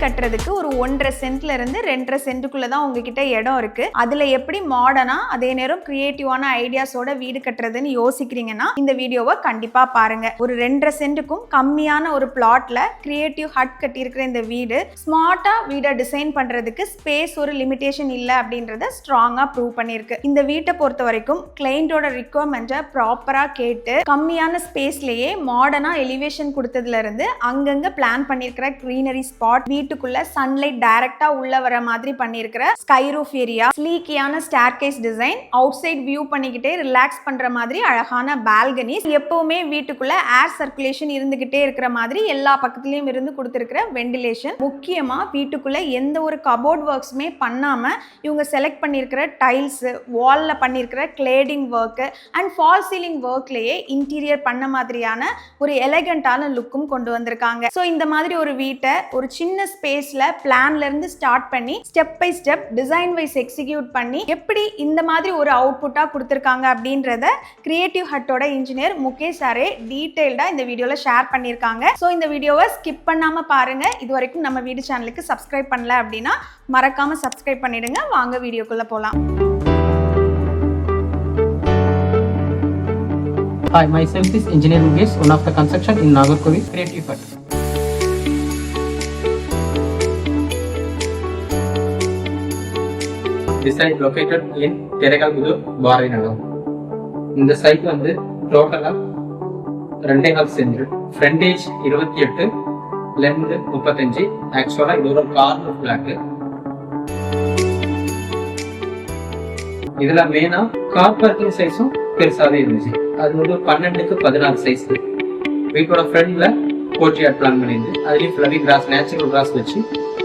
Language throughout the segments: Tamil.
கட்டுறதுக்கு ஒரு 1.5 சென்ட்ல இருந்து 2.5 சென்ட்டுக்குள்ள தான் உங்ககிட்ட இடம் இருக்கு. அதுல எப்படி மாடர்னா அதே நேரம் கிரியேட்டிவான ஐடியாஸோட வீடு கட்டுறதுன்னு யோசிக்கிறீங்கன்னா இந்த வீடியோவை கண்டிப்பா பாருங்க. ஒரு 2.5 சென்ட்டுக்கும் கம்மியான ஒரு பிளாட்ல கிரியேட்டிவ் ஹட் கட்டி இருக்கிற இந்த வீடு ஸ்மார்ட்டா வீடை டிசைன் பண்றதுக்கு ஸ்பேஸ் ஒரு லிமிடேஷன் இல்லை அப்படின்றத ஸ்ட்ராங்கா ப்ரூவ் பண்ணிருக்கு. இந்த வீட்டை பொறுத்த வரைக்கும் கிளைண்டோட ரிக்வயர்மெண்ட்டை ப்ராப்பரா கேட்டு கம்மியான ஸ்பேஸ்லயே மாடர்னா எலிவேஷன் கொடுத்ததுல இருந்து அங்கங்க பிளான் பண்ணிருக்கிற கிரீனரி ஸ்பாட், வீட்டுக்குள்ள சன்லைட் டைரக்டா உள்ள வர மாதிரி பண்ணிருக்கிற ஸ்கை ரூஃப் ஏரியா, ஸ்லீக்கியான staircase design, outside view பண்ணிக்கிட்டே ரிலாக்ஸ் பண்ற மாதிரி அழகான பால்கனிஸ், எப்பவுமே வீட்டுக்குள்ள ஏர் சர்க்குலேஷன் இருந்துகிட்டே இருக்கிற மாதிரி எல்லா பக்கத்துலயும் இருந்து கொடுத்திருக்கிற வெண்டிலேஷன், முக்கியமா வீட்டுக்குள்ள எந்த ஒரு கபோர்ட் ஒர்க்ஸுமே பண்ணாம இவங்க செலக்ட் பண்ணிருக்கிற டைல்ஸ், வால்ல பண்ணிருக்கிற cladding work and fall ceiling ஒர்க்லயே இன்டீரியர் பண்ண மாதிரியான ஒரு எலகண்டான லுக்கும் கொண்டு வந்திருக்காங்க. சோ இந்த மாதிரி ஒரு வீட்டை ஒரு சின்ன ஸ்பேஸ்ல பிளான்ல இருந்து ஸ்டார்ட் பண்ணி step by step design wise execute பண்ணி எப்படி இந்த மாதிரி ஒரு அவுட்புட்டா கொடுத்திருக்காங்க அப்படின்றத கிரியேட்டிவ் ஹட்டோட இன்ஜினியர் முகேஷ் சாரே டீடைல்டா இந்த வீடியோல ஷேர் பண்ணிருக்காங்க. சோ இந்த வீடியோவை ஸ்கிப் பண்ணாம பாருங்க. இது வரைக்கும் நம்ம வீடியோ சேனலுக்கு சப்ஸ்கிரைப் பண்ணல அப்படின்னா மறக்காம சப்ஸ்கிரைப் பண்ணிடுங்க. வாங்க வீடியோக்குள்ள போலாம். Hi, myself is Engineer Mukesh, one of the construction in Nagarkovil, Creative Hut. This site located in Terekalpudur, Bharavinagar. இந்த சைட் வந்து டோட்டலா 2.5 சென்ட், ஃப்ரண்டேஜ் 28, லென்த் 35. ஆக்சுவலா இது ஒரு கார்னர் பிளாட். இதுல மெயினா கார் பார்க்கிங் சைஸும் பெருசாவே இருந்துச்சு. அது வந்து 12க்கு 16 சைஸ். வீட்டோட ஃப்ரண்ட்ல கோர்ட்யார்ட் பிளான் பண்ணிருந்து அதுலயும் ஃப்ளவிங் கிராஸ், நேச்சுரல் கிராஸ் வச்சு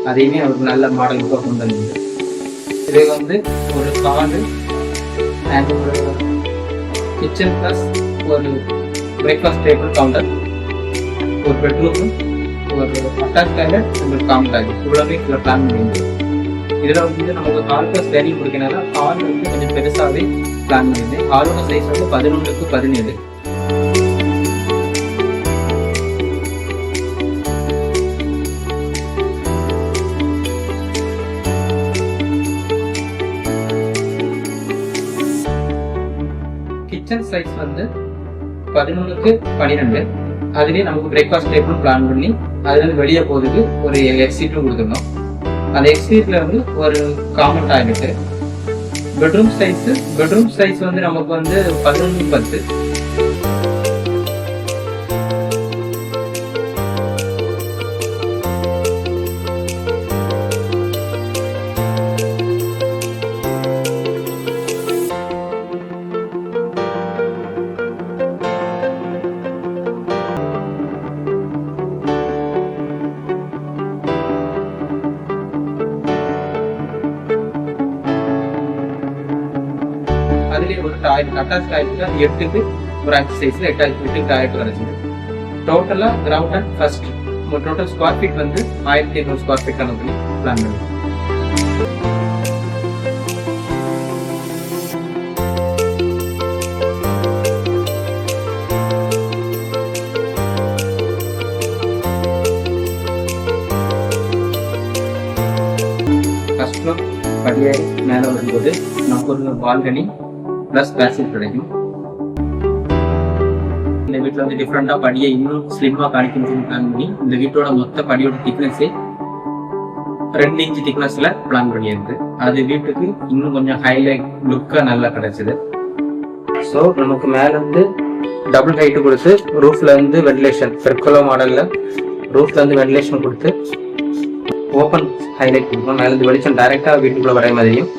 அதையுமே அவருக்கு நல்ல மாடலுக்கு கொண்டு வந்திருந்து. இது வந்து ஒரு கார்டு அண்ட் ஒரு கிச்சன் பிளஸ் ஒரு பிரேக்ஃபாஸ்ட் டேபிள் கவுண்டர், ஒரு பெட்ரூம், ஒரு அட்டாச் டாய்லெட், ஒரு காமன் டாய்லெட், இவ்வளவுமே இதுல பிளான் பண்ணியிருந்து. இதுல வந்து நமக்கு ஹால் பிளஸ் டைனிங் கொடுக்கனால ஹால் வந்து கொஞ்சம் பெருசாவே பிளான் பண்ணியிருந்தேன். ஹாலோட சைஸ் வந்து 11க்கு 17. கிச்சன் சைஸ் வந்து 11க்கு 12. அதுலயே நமக்கு பிரேக்ஃபாஸ்ட் டேபிள் பிளான் பண்ணி அதுல இருந்து வெளியே போறதுக்கு ஒரு எக்ஸிட்டும் கொடுத்துருந்தோம். அந்த எக்ஸிட்ல வந்து ஒரு காமன் டாய்லெட். பெட்ரூம் சைஸ் வந்து நமக்கு வந்து 11க்கு 10. அதுலேயே ஒரு டாய்லெட், அட்டாச் டாய்லெட் 8க்கு ஒரு 5 சைஸ்ல 8 டாய்லெட் கிடைச்சது. டோட்டலா ground and first total square feet வந்து 1200 ஸ்கொயர் ஃபீட் கணக்கு பிளான் பண்ணி. ஃபர்ஸ்ட் ஃப்ளோர் படியாரி மேலே வரும்போது நமக்கு ஒரு பால்கனி பிளஸ் பேசில் கிடைக்கும். இந்த வீட்டில் வந்து டிஃப்ரெண்டாக படியை இன்னும் ஸ்லிம்மாக காணிக்கணும்னு பிளான் பண்ணி இந்த வீட்டோட மொத்த படியோட திக்னஸே 2 இன்ச் திக்னஸ்ல பிளான் பண்ணியிருந்து அது வீட்டுக்கு இன்னும் கொஞ்சம் ஹைலைட் லுக்காக நல்லா கிடைச்சது. ஸோ நமக்கு மேலே வந்து டபுள் ஹைட்டு கொடுத்து ரூஃப்ல வந்து வென்டிலேஷன் பெர்கோலோ மாடல்ல ரூஃப்ல வந்து வென்டிலேஷன் கொடுத்து ஓப்பன் ஹைலைட் கொடுக்கணும். மேலே இருந்து வெளிச்சம் டைரக்டா வீட்டுக்குள்ள வர மாதிரியும்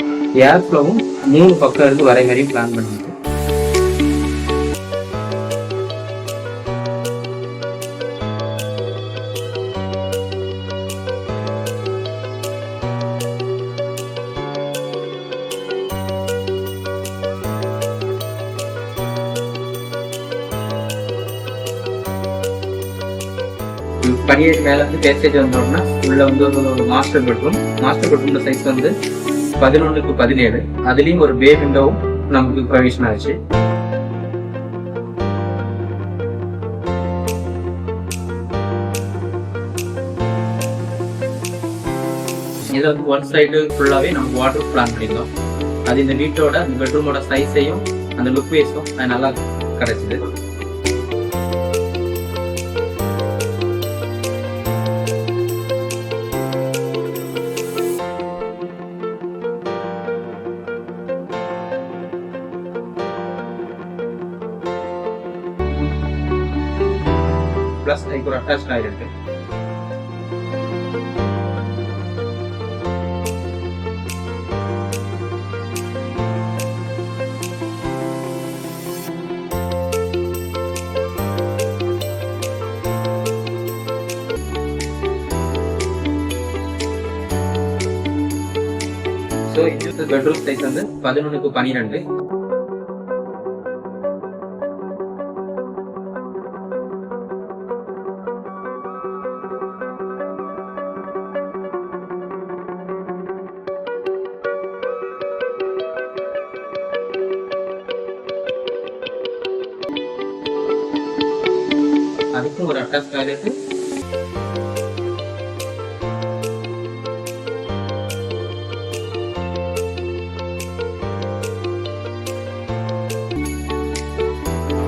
ஏர் ஃப்ளோவும் 3 பக்கம் இருந்து வரை மாதிரியும் பிளான் பண்ணிருக்கு. படியேறி மேலே வந்து பேசேஜ் வந்தோம்னா உள்ள வந்து ஒரு மாஸ்டர் பெட்ரூம் சைஸ் வந்து 11க்கு 17. அதுலேயும் ஒரு பே விண்டோவும் நமக்கு ப்ரொவிஷன் ஆச்சு. இதில் வந்து ஒன் சைடு ஃபுல்லாகவே நமக்கு வாட்டர் பிளான் பண்ணியிருந்தோம். அது இந்த வீட்டோட அந்த பெட்ரூமோட சைஸையும் அந்த லுக் வைஸும் அது நல்லா கிடைச்சிது. ப்ளஸ் இதுக்கு ஒரு அட்டாச் டாய்லெட் இருக்கு. ஸோ இந்த பெட்ரூம் சைஸ் வந்து 11x12. அதுக்கும் ஒரு அட்டாச் டாய்லெட்.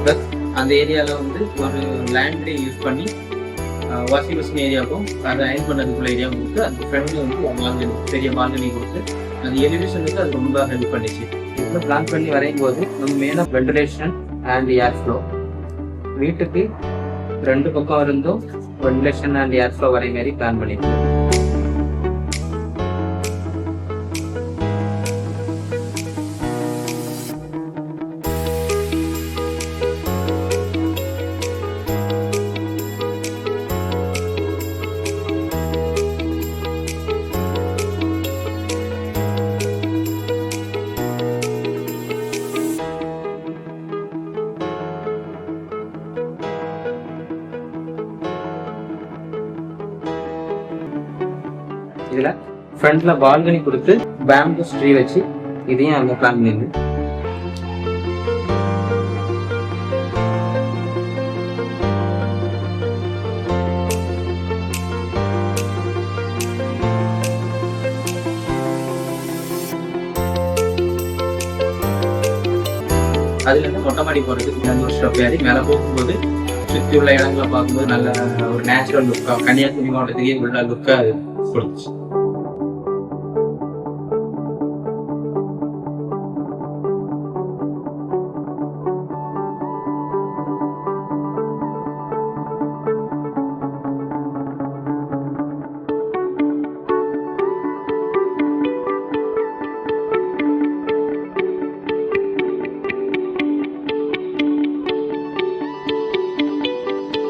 ப்ளஸ் அந்த ஏரியாவில் வந்து ஒரு லேண்ட்ரி யூஸ் பண்ணி வாஷிங் மிஷின் ஏரியாவுக்கும் அதை அயன் பண்ணதுக்குள்ள ஏரியாவும் கொடுத்து அந்த ஃப்ரெண்டில் வந்து பால்கனி, பெரிய பால்கனி கொடுத்து அந்த எலிவேஷனுக்கு அது ரொம்ப ஹெல்ப் பண்ணிச்சு. இப்போ பிளான் பண்ணி வரையும் போது நம்ம மெயினாக வென்டிலேஷன் அண்ட் ஏர் ஃப்ளோ, வீட்டுக்கு 2 பக்கம் இருந்தும் வென்டிலேஷன் அண்ட் ஏர் ஃப்ளோ வரை மாதிரி பிளான் பண்ணியிருக்கோம். இதுல ஃப்ரண்ட்ல பால்கனி கொடுத்து பேம்பு ட்ரீ வச்சு இதையும் அங்க பிளான் பண்ணிருக்கு. அதுல இருந்து மொட்டை மாடி போறதுக்கு ஸ்டெப் ஏறி மேல போகும்போது சுற்றி உள்ள இடங்களை பார்க்கும்போது நல்ல ஒரு நேச்சுரல் லுக்கா, கன்னியாகுமரி மாவட்டத்துக்கே உள்ள லுக்கா கொடுத்துச்சு.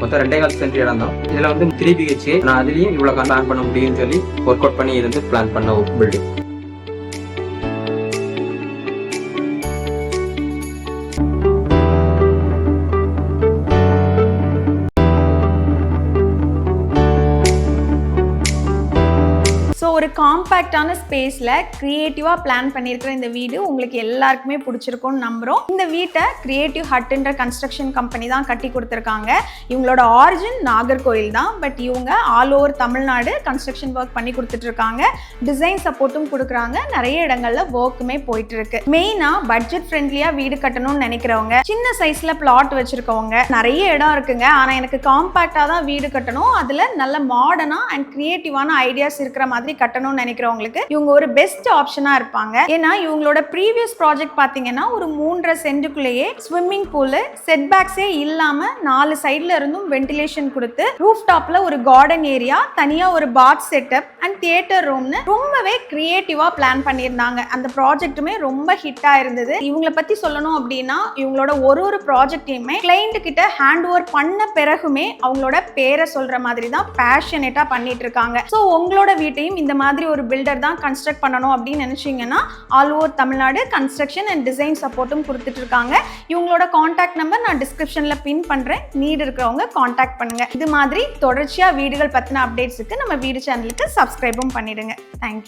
மொத்தம் 2.25 சென்ட் இடம் தான். இதுல வந்து 3 BHK. நான் அதுலயும் இவ்வளவு பிளான் பண்ண முடியும்னு சொல்லி ஒர்க் அவுட் பண்ணி இருந்து பிளான் பண்ண ஒரு பில்டிங். ஒரு காம்பேக்டான ஸ்பேஸ்ல கிரியேட்டிவா பிளான் பண்ணியிருக்கிற இந்த வீடு உங்களுக்கு எல்லாருக்குமே பிடிச்சிருக்கும்னு நம்புறோம். இந்த வீட்டை கிரியேட்டிவ் ஹட்ன்ற கன்ஸ்ட்ரக்ஷன் கம்பெனி தான் கட்டி கொடுத்துருக்காங்க. இவங்களோட ஆரிஜின் நாகர்கோயில் தான், பட் இவங்க all over Tamil Nadu construction work பண்ணி கொடுத்துட்டு இருக்காங்க. டிசைன் சப்போர்ட்டும் கொடுக்குறாங்க. நிறைய இடங்கள்ல ஒர்க்குமே போயிட்டு இருக்கு. மெயினா பட்ஜெட் ஃப்ரெண்ட்லியா வீடு கட்டணும்னு நினைக்கிறவங்க, சின்ன சைஸ்ல பிளாட் வச்சிருக்கவங்க, நிறைய இடம் இருக்குங்க, ஆனா எனக்கு காம்பேக்டா தான் வீடு கட்டணும், அதுல நல்ல மாடர்னா அண்ட் கிரியேட்டிவான ஐடியாஸ் இருக்கிற மாதிரி கட்டணும்னு நினைக்கிறவங்களுக்கு இவங்க ஒரு பெஸ்ட் ஆப்ஷனா இருப்பாங்க. ஏன்னா இவங்களோட ப்ரீவியஸ் ப்ராஜெக்ட் பாத்தீங்கன்னா ஒரு 3.5 சென்ட்டுக்குள்ளேயே ஸ்விம்மிங் பூல், செட் பேக்ஸே இல்லாம 4 சைட்ல இருந்தும் வென்டிலேஷன் கொடுத்து ரூஃப் டாப்ல ஒரு கார்டன் ஏரியா, தனியா ஒரு பாத் செட்டப் அண்ட் தியேட்டர் ரூம்னு ரொம்பவே கிரியேட்டிவா பிளான் பண்ணியிருந்தாங்க. அந்த ப்ராஜெக்ட்டுமே ரொம்ப ஹிட்டா இருந்தது. இவங்களை பத்தி சொல்லணும் அப்படின்னா இவங்களோட ஒரு ப்ராஜெக்டையுமே கிளைண்ட் கிட்ட ஹேண்ட் ஓவர் பண்ண பிறகுமே அவங்களோட பேரை சொல்ற மாதிரி தான் பேஷனேட்டா பண்ணிட்டு இருக்காங்க. ஸோ உங்களோட வீட்டையும் இந்த மாதிரி ஒரு பில்டர் தான் கன்ஸ்ட்ரக்ட் பண்ணணும் அப்படின்னு நினைச்சீங்கன்னா all over Tamil Nadu construction and design சப்போர்ட்டும் கொடுத்துட்டு இருக்காங்க. இவங்களோட கான்டாக்ட் நம்பர் நான் டிஸ்கிரிப்ஷன்ல பின் பண்றேன். நீட் இருக்கிறவங்க கான்டாக்ட் பண்ணுங்க. இது மாதிரி தொடர்ச்சியா வீடுகள் பத்தின அப்டேட்ஸுக்கு நம்ம வீடு சேனலுக்கு சப்ஸ்கிரைபும் பண்ணிடுங்க. தேங்க்யூ.